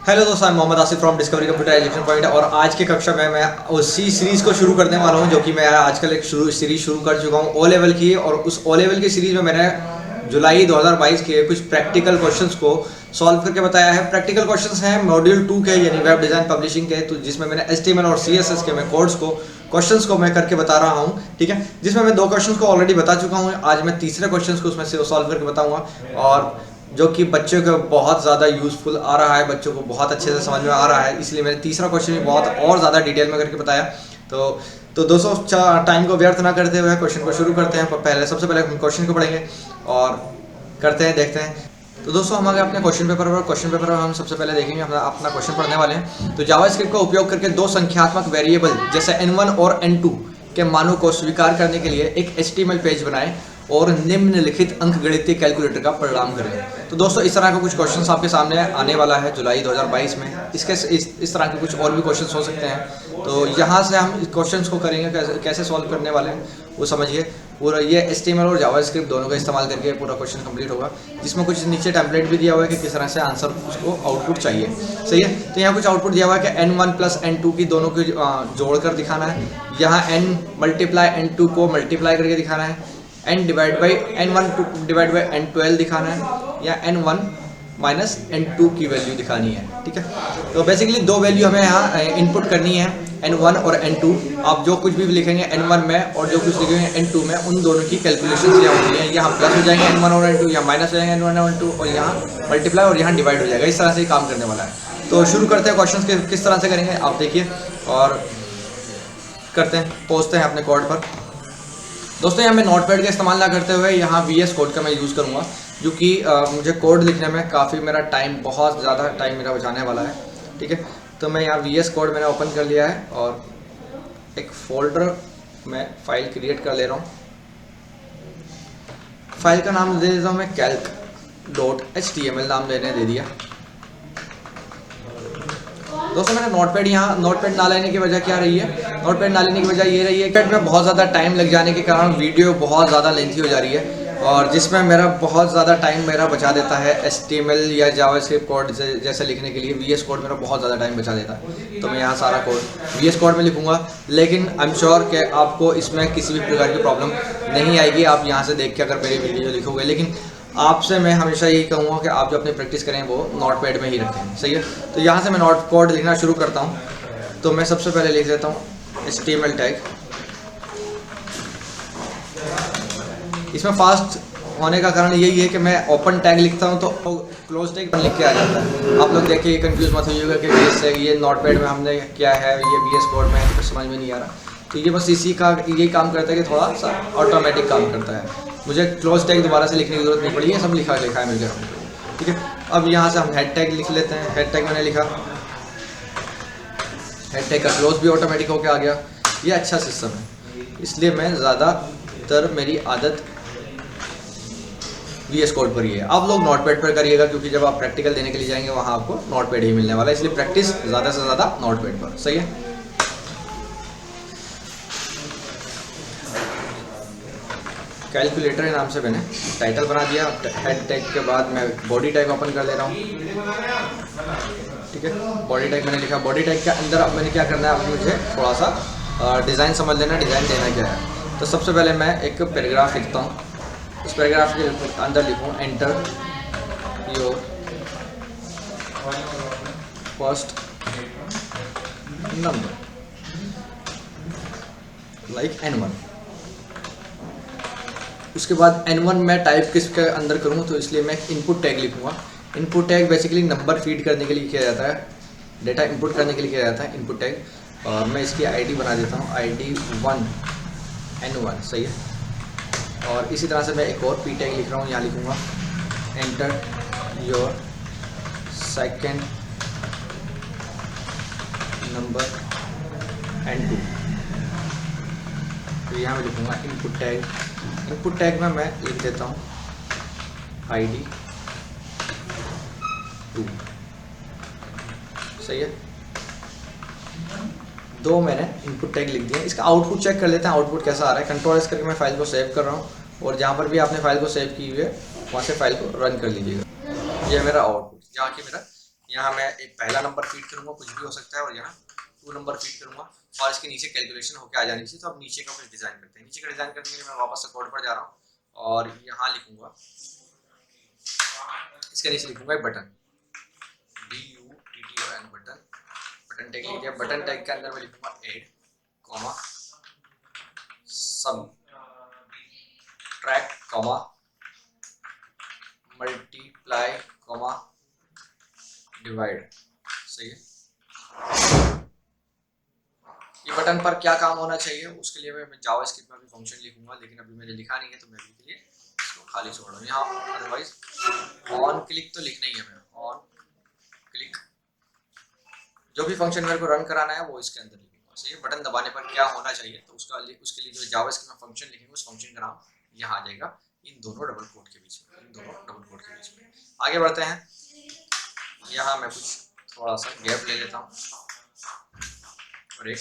Hello दोस्तों, मैं Mohammad Asif from Discovery Computer Education Point. और आज की कक्षा में मैं उसी सीरीज़ को शुरू करने वाला हूं जो कि मैं आजकल एक सीरीज़ शुरू कर चुका हूं ओ लेवल की। और उस ओ लेवल की सीरीज़ में मैंने जुलाई 2022 के कुछ प्रैक्टिकल क्वेश्चंस को सॉल्व करके बताया है। प्रैक्टिकल क्वेश्चंस हैं मॉड्यूल 2 के, यानी वेब डिज़ाइन पब्लिशिंग के, तो जिसमें मैंने HTML और CSS के मैं कोड्स को क्वेश्चंस को मैं करके बता रहा हूं, ठीक है। जिसमें मैं 2 क्वेश्चंस को ऑलरेडी बता चुका हूं। आज मैं तीसरे क्वेश्चंस को उसमें से सॉल्व करके बताऊंगा, और जो कि बच्चों को बहुत ज़्यादा यूज़फुल आ रहा है, बच्चों को बहुत अच्छे से समझ में आ रहा है। इसलिए मैंने तीसरा क्वेश्चन भी बहुत और ज़्यादा डिटेल में करके बताया। तो दोस्तों, टाइम को व्यर्थ ना करते हुए क्वेश्चन को शुरू करते हैं। सबसे पहले हम क्वेश्चन को पढ़ेंगे और करते हैं, देखते हैं। तो दोस्तों, हम आगे अपने क्वेश्चन पेपर पर हम सबसे पहले देखेंगे, हम अपना क्वेश्चन पढ़ने वाले हैं। तो जावास्क्रिप्ट का उपयोग करके 2 संख्यात्मक वेरिएबल जैसे n1 और n2 के मानों को स्वीकार करने के लिए एक HTML पेज बनाएं और निम्नलिखित अंकगणितीय कैलकुलेटर का परिणाम करें। तो दोस्तों, इस तरह का कुछ क्वेश्चंस आपके सामने आने वाला है जुलाई 2022 में। इस तरह के कुछ और भी क्वेश्चंस हो सकते हैं। तो यहाँ से हम इस क्वेश्चंस को करेंगे, कैसे सॉल्व करने वाले हैं वो समझिए। पूरा ये HTML और जावास्क्रिप्ट दोनों का इस्तेमाल करके पूरा क्वेश्चन कंप्लीट होगा, जिसमें कुछ नीचे टेम्पलेट भी दिया हुआ है कि किस तरह से आंसर उसको आउटपुट चाहिए। सही है। तो यहाँ कुछ आउटपुट दिया हुआ है कि n1 प्लस n2 की दोनों को जोड़कर दिखाना है। यहाँ n मल्टीप्लाई n2 को मल्टीप्लाई करके दिखाना है। n divide by n1 divide by n12 दिखाना है, या n1 माइनस n2 की वैल्यू दिखानी है, ठीक है। तो बेसिकली 2 वैल्यू हमें यहाँ इनपुट करनी है, n1 और n2। आप जो कुछ भी लिखेंगे n1 में और जो कुछ लिखेंगे n2 में, उन दोनों की कैलकुलेशन यहाँ होती है। यहाँ प्लस हो जाएंगे n1 और n2, यहाँ माइनस हो जाएंगे n1 और n2, और यहाँ मल्टीप्लाई और यहाँ डिवाइड हो जाएगा। इस तरह से काम करने वाला है। तो शुरू करते हैं, क्वेश्चन किस तरह से करेंगे आप देखिए और करते हैं, पहुँचते हैं अपने कोड पर। दोस्तों, यहाँ मैं नोटपैड का इस्तेमाल ना करते हुए यहाँ VS कोड का मैं यूज़ करूँगा, जो कि मुझे कोड लिखने में काफ़ी मेरा टाइम, बहुत ज़्यादा टाइम मेरा बचाने वाला है, ठीक है। तो मैं यहाँ VS कोड मैंने ओपन कर लिया है और एक फोल्डर में फाइल क्रिएट कर ले रहा हूँ। फाइल का नाम दे देता हूँ मैं calc.html नाम दे दिया। दोस्तों, मैंने नोटपैड ना लेने की वजह क्या रही है? नोटपैड ना लेने की वजह ये रही है कि में बहुत ज़्यादा टाइम लग जाने के कारण वीडियो बहुत ज़्यादा लेंथी हो जा रही है, और जिसमें मेरा बहुत ज़्यादा टाइम मेरा बचा देता है HTML या जावास्क्रिप्ट कोड जैसे लिखने के लिए। VS कोड मेरा बहुत ज़्यादा टाइम बचा देता है। तो मैं यहाँ सारा कोड VS कोड में लिखूँगा, लेकिन आई एम श्योर कि आपको इसमें किसी भी प्रकार की प्रॉब्लम नहीं आएगी। आप यहाँ से देख के अगर मेरी वीडियो लिखोगे, लेकिन आपसे मैं हमेशा यही कहूँगा कि आप जो अपनी प्रैक्टिस करें वो नोटपैड में ही रखें, सही है। तो यहाँ से मैं नोट कोड लिखना शुरू करता हूँ। तो मैं सबसे पहले लिख देता हूँ HTML टैग। इसमें फास्ट होने का कारण यही है कि मैं ओपन टैग लिखता हूँ तो क्लोज टैग लिख के आ जाता है। आप लोग देखिए, कंफ्यूज मत होइएगा कि VS ये नोटपैड में हमने क्या है, ये VS कोड में है, कुछ समझ में नहीं आ रहा। तो ये बस इसी का यही काम करता है कि थोड़ा सा ऑटोमेटिक काम करता है। मुझे क्लोज टैग दोबारा से लिखने की जरूरत नहीं पड़ी है, सब लिखा है मेरे, ठीक है। अब यहाँ से हम हेड टैग लिख लेते हैं। हेड टैग मैंने लिखा, हेड टैग का क्लोज भी ऑटोमेटिक होके आ गया। ये अच्छा सिस्टम है, इसलिए मैं ज़्यादातर मेरी आदत VS कोड पर ही है। आप लोग नोटपैड पर करिएगा, क्योंकि जब आप प्रैक्टिकल देने के लिए जाएंगे वहाँ आपको नोटपैड ही मिलने वाला है। इसलिए प्रैक्टिस ज़्यादा से ज़्यादा नोटपैड पर, सही है। कैलकुलेटर नाम से मैंने टाइटल बना दिया। हेड टैग के बाद मैं बॉडी टैग ओपन कर ले रहा हूँ, ठीक है। बॉडी टैग मैंने लिखा। बॉडी टैग के अंदर अब मैंने क्या करना है, अब मुझे थोड़ा सा डिज़ाइन समझ लेना, डिज़ाइन देना क्या है। तो सबसे पहले मैं एक पैराग्राफ लिखता हूँ। उस पैराग्राफ के अंदर लिखूँ enter your first number like n1। उसके बाद n1 मैं टाइप किसके अंदर करूँ, तो इसलिए मैं इनपुट टैग लिखूँगा। Input tag basically number feed करने के लिए किया जाता है, डेटा इनपुट करने के लिए किया जाता है इनपुट टैग। और मैं इसकी ID बना देता हूँ, ID1 n1, सही है। और इसी तरह से मैं एक और P टैग लिख रहा हूँ। यहाँ लिखूँगा enter your second number n2। तो यहाँ मैं लिखूँगा इनपुट टैग। इनपुट टैग में मैं लिख देता हूँ ID2, सही है। 2 मैंने इनपुट टैग लिख दिए। इसका आउटपुट चेक कर लेते हैं, आउटपुट कैसा आ रहा है। कंट्रोल-S करके मैं फाइल को सेव कर रहा हूँ, और जहाँ पर भी आपने फाइल को सेव की हुई है वहाँ से फाइल को रन कर लीजिएगा। ये मेरा आउटपुट, जहाँ की मेरा यहाँ मैं एक पहला नंबर फीड करूँगा, कुछ भी हो सकता है, और यहाँ 2 नंबर फीड करूँगा और इसके नीचे कैलकुलेशन होकर आ जानी चाहिए। तो अब नीचे का कुछ डिज़ाइन करते हैं। नीचे का डिज़ाइन करने के लिए मैं वापस से कोड पर जा रहा हूँ और यहाँ लिखूँगा, इसके नीचे लिखूँगा button, BUTTON button. Button tag लिख दिया। बटन टैग के अंदर मैं लिखूँगा ऐड कॉमा सब track comma multiply comma divide. सही है। ये बटन पर क्या काम होना चाहिए उसके लिए मैं जावास्क्रिप्ट में भी फंक्शन लिखूंगा, लेकिन अभी मैंने लिखा नहीं है तो मैं अभी के लिए इसको खाली छोड़ रहा हूँ। यहाँ अदरवाइज ऑन क्लिक तो लिखना ही है, मैं ऑन क्लिक जो भी फंक्शन मेरे को रन कराना है वो इसके अंदर लिखूंगा। सही है। बटन दबाने पर क्या होना चाहिए तो उसके लिए जो जावास्क्रिप्ट में फंक्शन लिखेंगे उस फंक्शन का नाम यहाँ आ जाएगा, इन दोनों डबल कोट के बीच में, इन दोनों डबल कोट के बीच में। आगे बढ़ते हैं। यहाँ मैं कुछ थोड़ा सा गैप ले लेता हूँ और एक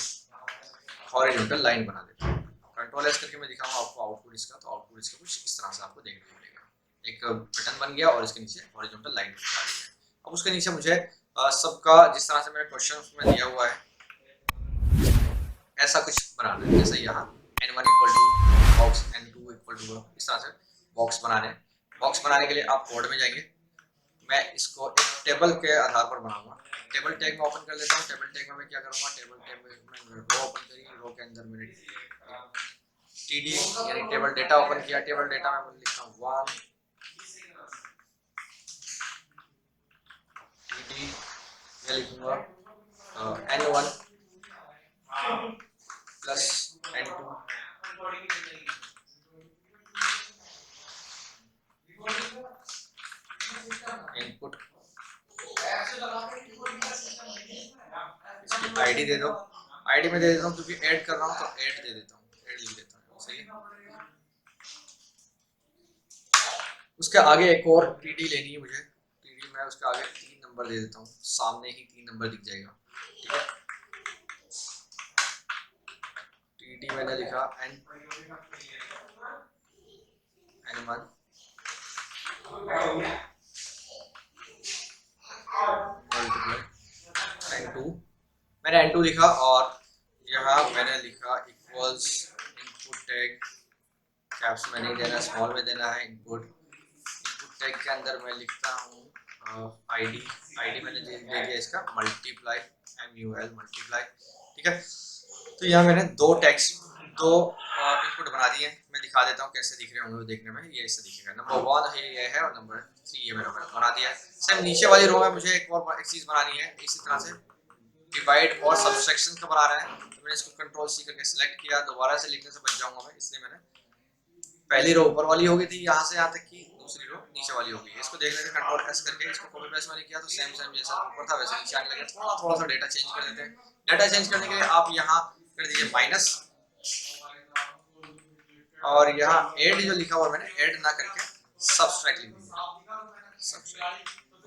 हॉरिजॉन्टल लाइन बना देता हूँ। कंट्रोल एस करके मैं दिखाऊंगा आपको आउटपुट इसका, तो आउटपुट इसका कुछ इस तरह से आपको देखने को मिलेगा। एक बटन बन गया और इसके नीचे हॉरिजॉन्टल लाइन बन गई है। अब उसके नीचे मुझे सबका जिस तरह से मेरे क्वेश्चन में दिया हुआ है ऐसा कुछ बनाना है। जैसे यहाँ N1 equal to box, N2 equal to इस तरह से बॉक्स बनाने। बॉक्स बनाने के लिए आप कोड में जाएंगे। मैं इसको एक टेबल के आधार पर बनाऊंगा। टेबल टैग में ओपन कर लेता हूँ। टेबल टैग में मैं क्या करूँगा, टेबल टैग में रो ओपन करी, रो के अंदर मैंने TD यानी टेबल डेटा ओपन किया। टेबल डेटा में लिखता हूँ 1 TD, मैं लिखूंगा N1 प्लस N2 इनपुट। इसकी आईडी दे दो। आईडी में दे देता हूँ क्योंकि ऐड कर रहा हूँ तो ऐड दे देता हूँ, ऐड लिख देता हूँ। सही है। उसके आगे एक और TD लेनी है मुझे। TD में उसके आगे 3 नंबर दे देता हूँ, सामने ही 3 नंबर दिख जाएगा। ठीक है। TD मैंने लिखा N1 N2, मैंने N2 लिखा और यहाँ मैंने लिखा इक्वल्स इनपुट टैग, कैप्स में नहीं देना, स्मॉल में देना है। इनपुट टैग के अंदर मैं लिखता हूँ आईडी मैंने दे दिया इसका मल्टीप्लाई, MUL मल्टीप्लाई। ठीक है। तो यहाँ मैंने दो इनपुट बना दिए। मैं दिखा देता हूँ कैसे दिख रहे होंगे वो देखने में। ये ऐसे दिखेगा। नंबर 1 ये है और नंबर 3 ये मैंने बना दिया है। सेम नीचे वाली रो में मुझे एक चीज़ बनानी है। इसी तरह से डिवाइड और सब्सट्रैक्शन का बना रहा है। तो मैंने इसको कंट्रोल C करके सिलेक्ट किया। दोबारा से लिखने से बच जाऊंगा मैं, इसलिए मैंने पहली रो ऊपर वाली हो गई थी यहाँ से यहाँ तक की, दूसरी रो नीचे वाली हो गई। इसको देखने से कंट्रोल S करके इसको कॉपी पेस्ट मैंने किया तो सेम जैसा ऊपर था वैसे नीचे आने लगे। थोड़ा सा डेटा चेंज कर देते हैं। डेटा चेंज करने के लिए आप यहाँ कर दीजिए माइनस, और यहाँ ऐड जो लिखा हुआ मैंने ऐड ना करके सब्सट्रैक्ट लिख दीजिए,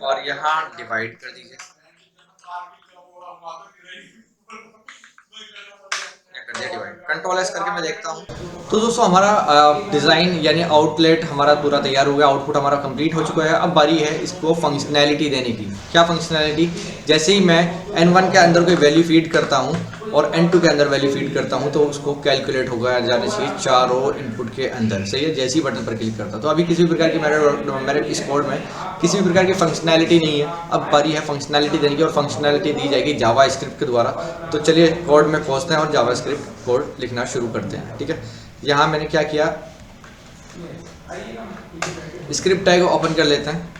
और यहाँ डिवाइड कर दीजिए। कंट्रोल एस करके मैं देखता हूँ। तो दोस्तों हमारा डिज़ाइन यानी आउटलेट हमारा पूरा तैयार हो गया, आउटपुट हमारा कंप्लीट हो चुका है। अब बारी है इसको फंक्शनैलिटी देने की। क्या फंक्शनैलिटी? जैसे ही मैं N1 के अंदर कोई वैल्यू फीड करता हूँ और N2 के अंदर वैल्यू फीड करता हूँ तो उसको कैलकुलेट होगा जाना चाहिए चारों इनपुट के अंदर। सही है। जैसे ही बटन पर क्लिक करता तो अभी किसी भी प्रकार की मेरे इस कोड में किसी भी प्रकार की फंक्शनैलिटी नहीं है। अब बारी है फंक्शनैलिटी देने की, और फंक्शनैलिटी दी जाएगी जावास्क्रिप्ट के द्वारा। तो चलिए कोड में पहुँचते हैं और जावास्क्रिप्ट कोड लिखना शुरू करते हैं। ठीक है। यहाँ मैंने क्या किया, स्क्रिप्ट टैग ओपन कर लेते हैं।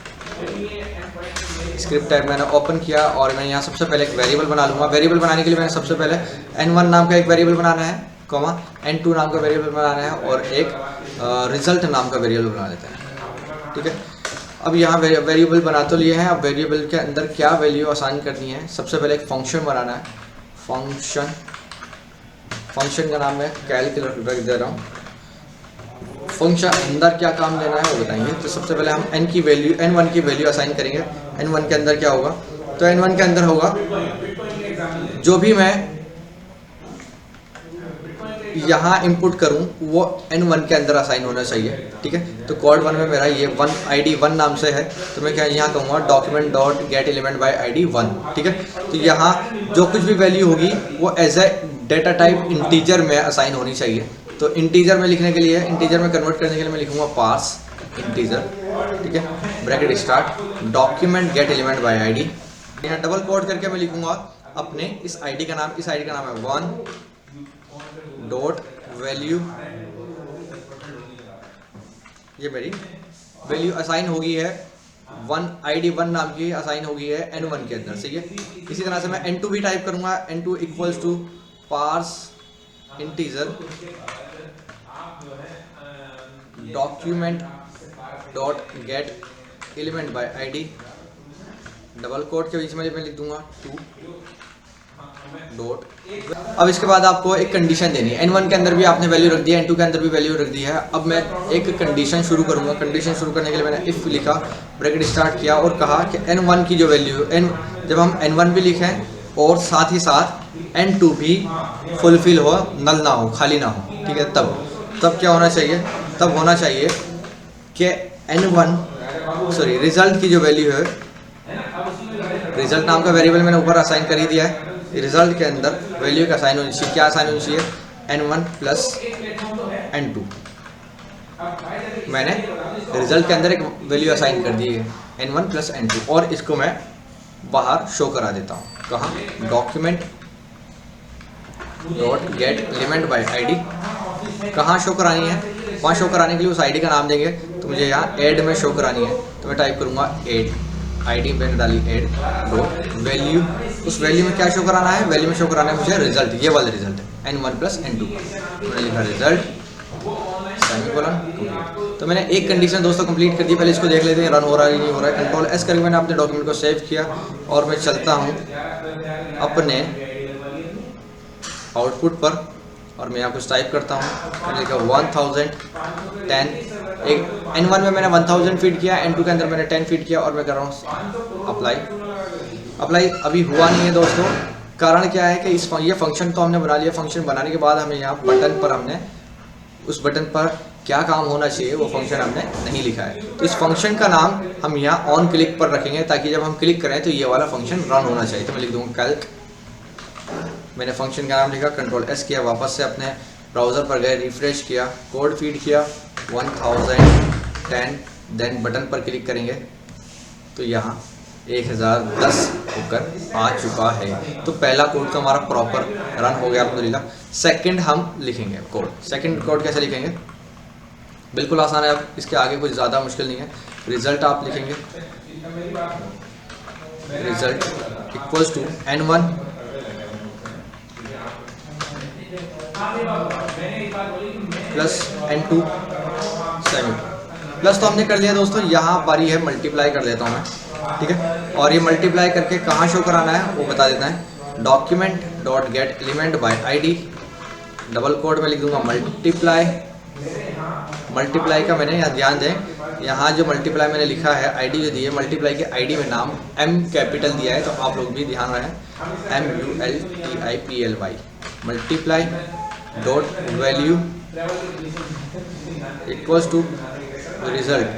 स्क्रिप्ट टैग मैंने ओपन किया और मैं यहाँ सबसे पहले एक वेरिएबल बना लूँगा। वेरिएबल बनाने के लिए मैंने सबसे पहले N1 नाम का एक वेरिएबल बनाना है, कॉमा N2 नाम का वेरिएबल बनाना है, और एक रिजल्ट नाम का वेरिएबल बना लेते हैं। ठीक है। अब यहाँ वेरिएबल बना तो लिए हैं। अब वेरिएबल के अंदर क्या वैल्यू असाइन करनी है, सबसे पहले एक फंक्शन बनाना है। फंक्शन का नाम मैं कैलकुलेट रख दे रहा हूँ। फंक्शन अंदर क्या काम देना है वो बताएंगे। तो सबसे पहले हम N1 की वैल्यू असाइन करेंगे। N1 के अंदर क्या होगा, तो N1 के अंदर होगा जो भी मैं यहाँ इनपुट करूँ वो N1 के अंदर असाइन होना चाहिए, ठीक है। तो कोड 1 में मेरा ये ID1 नाम से है, तो मैं क्या यहाँ कहूँगा document dot get element bye ID1, ठीक है। तो यहाँ जो कुछ भी वैल्यू होगी वो as a data type integer में असाइन होनी चाहिए। तो इंटीजर में लिखने के लिए, इंटीजर में कन्वर्ट करने के लिए मैं लिखूँगा पार्स इंटीजर, ठीक है, bracket start document gate element by ID। यहाँ डबल कोड करके मैं लिखूँगा अपने इस आईडी का नाम, इस आईडी का नाम है 1 डॉट वैल्यू, ये मेरी वैल्यू असाइन होगी है ID1 नाम की असाइन होगी है N1 के अंदर, सही है। इसी तरह से मैं N2 भी टाइप करूंगा, N2 equals to parse integer document dot get element by ID, double quote के बीच में मैं लिख दूंगा 2 डॉट। अब इसके बाद आपको एक कंडीशन देनी है। N1 के अंदर भी आपने वैल्यू रख दी है, N2 के अंदर भी वैल्यू रख दी है। अब मैं एक कंडीशन शुरू करूंगा। कंडीशन शुरू करने के लिए मैंने इफ लिखा, ब्रैकेट स्टार्ट किया और कहा कि N1 की जो वैल्यू जब हम N1 भी लिखें और साथ ही साथ N2 भी फुलफिल हो, नल ना हो, खाली ना हो, ठीक है। तब क्या होना चाहिए, तब होना चाहिए कि रिजल्ट की जो वैल्यू है, रिजल्ट नाम का वेरिएबल मैंने ऊपर असाइन कर ही दिया है। रिजल्ट के अंदर वैल्यू का असाइन होनी चाहिए, क्या असाइन होनी चाहिए, N1 प्लस N2। मैंने रिजल्ट के अंदर एक वैल्यू असाइन कर दी है N1 प्लस N2 और इसको मैं बाहर शो करा देता हूँ। कहाँ, document dot get element by ID। कहाँ शो करानी है, वहाँ शो कराने के लिए उस ID का नाम देंगे। तो मुझे यहाँ ऐड में शो करानी है, तो मैं टाइप करूँगा ऐड, ID मैंने डाली ऐड डॉट वैल्यू। उस वैल्यू में क्या शो कराना है, वैल्यू में शो कराना है मुझे रिजल्ट, ये वाला रिजल्ट है N1 प्लस N2। मैंने लिखा रिजल्ट सेमीकोलन। तो मैंने एक कंडीशन दोस्तों कंप्लीट कर दी। पहले इसको देख लेते हैं रन हो रहा है नहीं हो रहा है। कंट्रोल S करके मैंने अपने डॉक्यूमेंट को सेव किया और मैं चलता हूँ अपने आउटपुट पर और मैं यहाँ कुछ टाइप करता हूँ। मैंने लिखा 1010, एक N1 में मैंने 1000 फीड किया, N2 के अंदर मैंने 10 फीड किया और मैं कर रहा हूँ अप्लाई। अभी हुआ नहीं है दोस्तों। कारण क्या है कि ये फंक्शन तो हमने बना लिया। फंक्शन बनाने के बाद हमें यहाँ बटन पर हमने उस बटन पर क्या काम होना चाहिए वो फंक्शन हमने नहीं लिखा है। तो इस फंक्शन का नाम हम यहाँ ऑन क्लिक पर रखेंगे ताकि जब हम क्लिक करें तो ये वाला फंक्शन रन होना चाहिए। तो मैं लिख दूँगा कैल्क, मैंने फंक्शन का नाम लिखा, कंट्रोल S किया, वापस से अपने ब्राउज़र पर गए, रिफ्रेश किया, कोड फीड किया 1010, देन बटन पर क्लिक करेंगे तो यहाँ 1010 होकर आ चुका है। तो पहला कोड तो हमारा प्रॉपर रन हो गया अल्हम्दुलिल्लाह। सेकंड हम लिखेंगे कोड। सेकंड कोड कैसे लिखेंगे, बिल्कुल आसान है। अब इसके आगे कुछ ज़्यादा मुश्किल नहीं है। रिजल्ट आप लिखेंगे, result equals to N1 plus N2 semi plus. तो हमने कर लिया दोस्तों। यहाँ बारी है मल्टीप्लाई कर लेता हूँ मैं, ठीक है। और ये मल्टीप्लाई करके कहाँ शो कराना है वो बता देता है। Document dot get element by ID, double quote में लिख दूंगा मल्टीप्लाई। मल्टीप्लाई का मैंने यहाँ ध्यान दें, यहाँ जो मल्टीप्लाई मैंने लिखा है ID जो दी है, मल्टीप्लाई के ID में नाम M कैपिटल दिया है, तो आप लोग भी ध्यान रखें, MULTIPLY। Multiply dot value equals to result,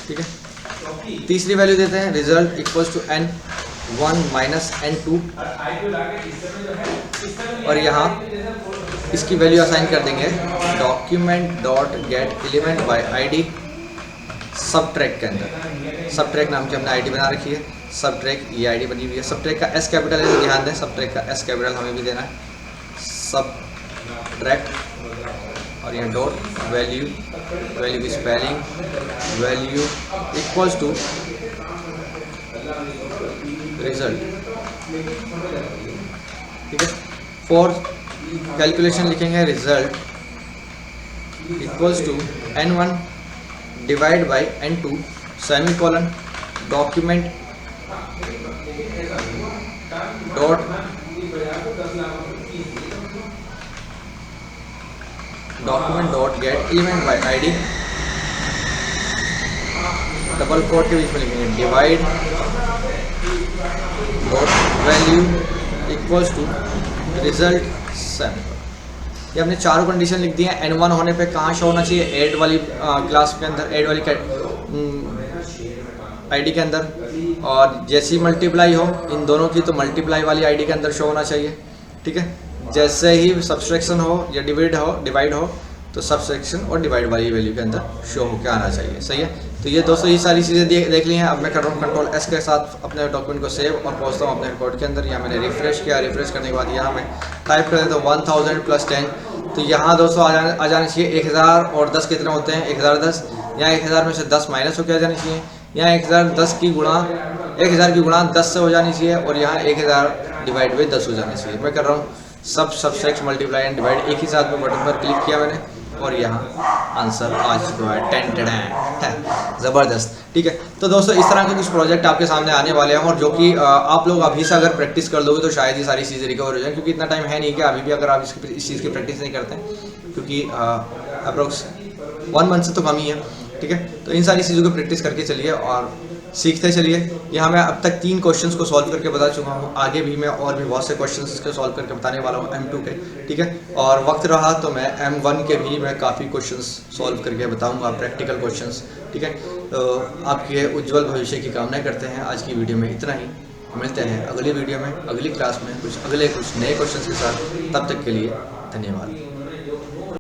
ठीक है। तीसरी वैल्यू देते हैं, result equals to N1 minus N2 और यहाँ इसकी वैल्यू असाइन कर देंगे document dot get element by ID सब ट्रैक के अंदर। सब ट्रैक नाम की हमने ID बना रखी है। सब ट्रैक ये ID बनी हुई है। सब ट्रैक का S कैपिटल है, तो ध्यान दें सब ट्रैक का S कैपिटल हमें भी देना है। सब ट्रैक और यहाँ डॉट वैल्यू, वैल्यू की spelling, value equals to result, ठीक है। फॉर कैलकुलेशन लिखेंगे result equals to N1 divide by N2 semicolon document dot get element by ID, double quote के बीच में लिखेंगे divide dot value equals to result sample. ये हमने चारों कंडीशन लिख दी है। N1 होने पे कहाँ शो होना चाहिए, ऐड वाली क्लास के अंदर, ऐड वाली आईडी के अंदर, और जैसे ही मल्टीप्लाई हो इन दोनों की तो मल्टीप्लाई वाली आईडी के अंदर शो होना चाहिए, ठीक है। जैसे ही सब्सट्रैक्शन हो या डिवाइड हो तो सब्सट्रैक्शन और डिवाइड वाली वैल्यू के अंदर शो होकर आना चाहिए, सही है। तो ये दोस्तों ये सारी चीज़ें देख ली हैं। अब मैं कर रहा हूँ कंट्रोल एस के साथ अपने डॉक्यूमेंट को सेव और पहुँचता हूँ अपने रिकॉर्ड के अंदर। यहाँ मैंने रिफ्रेश किया, रिफ्रेश करने के बाद यहाँ मैं टाइप कर देता हूँ 1000 + 10। तो यहाँ दोस्तों आ जाने चाहिए 1000 और 10 कितने होते हैं, 1010। यहाँ 1000 में से 10 माइनस होकर आ जानी चाहिए। यहाँ 1010 की गुणा 1000 की गुणा 10 से हो जानी चाहिए, और यहाँ 1000 डिवाइड बाई 10 हो जानी चाहिए। मैं कर रहा हूँ सब्सट्रैक्ट, मल्टीप्लाई एंड डिवाइड एक ही साथ में बटन पर क्लिक किया मैंने, और यहाँ आंसर आ चुका है। 10 ज़बरदस्त, ठीक है। तो दोस्तों इस तरह के कुछ प्रोजेक्ट आपके सामने आने वाले हैं, और जो कि आप लोग अभी से अगर प्रैक्टिस कर लोगे तो शायद ये सारी चीज़ें रिकवर हो जाए, क्योंकि इतना टाइम है नहीं कि अभी भी अगर आप इस चीज़ की प्रैक्टिस नहीं करते हैं, क्योंकि अप्रोक्स 1 मंथ से तो कम ही है, ठीक है। तो इन सारी चीज़ों को प्रैक्टिस करके चलिए और सीखते चलिए। यहाँ मैं अब तक 3 क्वेश्चंस को सॉल्व करके बता चुका हूँ, आगे भी मैं और भी बहुत से क्वेश्चंस इसके सॉल्व करके बताने वाला हूँ M2 के, ठीक है। और वक्त रहा तो मैं M1 के भी मैं काफ़ी क्वेश्चंस सॉल्व करके बताऊँगा, प्रैक्टिकल क्वेश्चंस, ठीक है। तो आपके उज्ज्वल भविष्य की कामना करते हैं। आज की वीडियो में इतना ही, मिलते हैं अगली वीडियो में, अगली क्लास में कुछ नए क्वेश्चन के साथ। तब तक के लिए धन्यवाद।